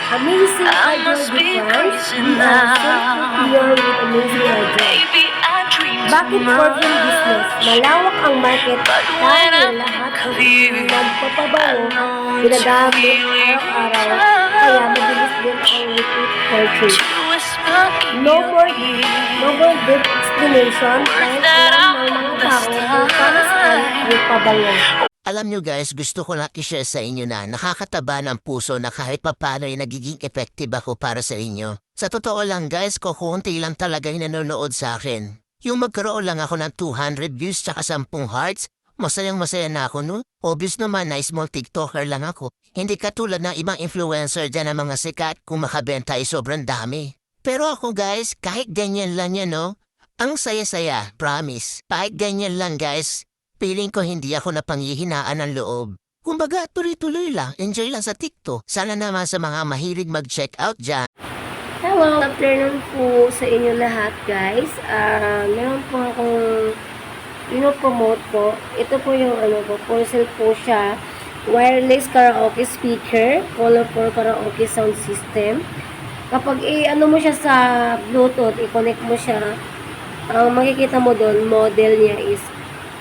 Amazing idol difference. We are so pure with amazing idol. Bakit orphan business? Malawak ang market dahil lahat ng magpapabaho ginagamit araw-araw kaya mabilis din ang repeat purchase. No more deep explanation dahil alam ng mga tao kung para saan ang pabango. Alam nyo guys, gusto ko lang i-share sa inyo na nakakataba ng puso na kahit papano ay nagiging effective ako para sa inyo. Sa totoo lang guys, kukunti lang talaga yung nanonood sa akin. Yung magkaroon lang ako ng 200 views tsaka 10 hearts, masayang-masaya na ako no? Obvious naman na small TikToker lang ako. Hindi katulad ng ibang influencer dyan ng mga sikat kung makabenta ay sobrang dami. Pero ako guys, kahit ganyan lang yan no? Ang saya-saya, promise. Kahit ganyan lang guys. Feeling ko hindi ako napanghihinaan ng loob. Kumbaga, tuloy-tuloy lang. Enjoy lang sa TikTok. Sana naman sa mga mahilig mag-check out dyan. Hello, good afternoon po sa inyo lahat guys. Meron po akong promote po. Ito po yung Purcell po siya. Wireless karaoke speaker, color for karaoke sound system. Kapag mo siya sa Bluetooth, i-connect mo siya, ang makikita mo doon, model niya is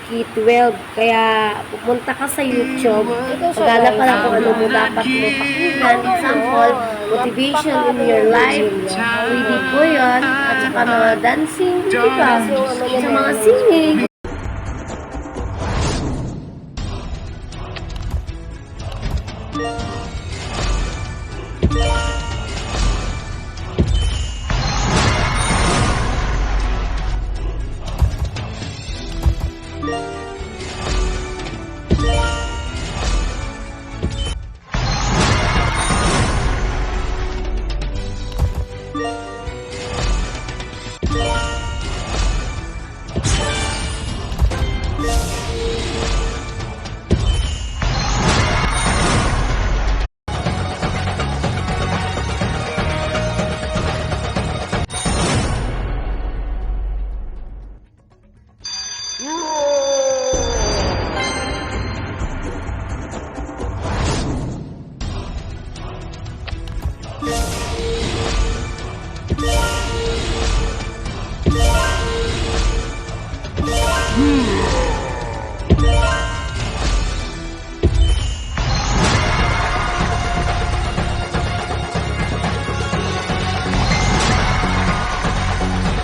K12. Kaya pupunta ka sa YouTube, maghanap ka lang kung ano mo dapat mo pakinggan. Example, motivation in your life. Pwede po yun. At saka mga dancing, di ba? Sa mga singing.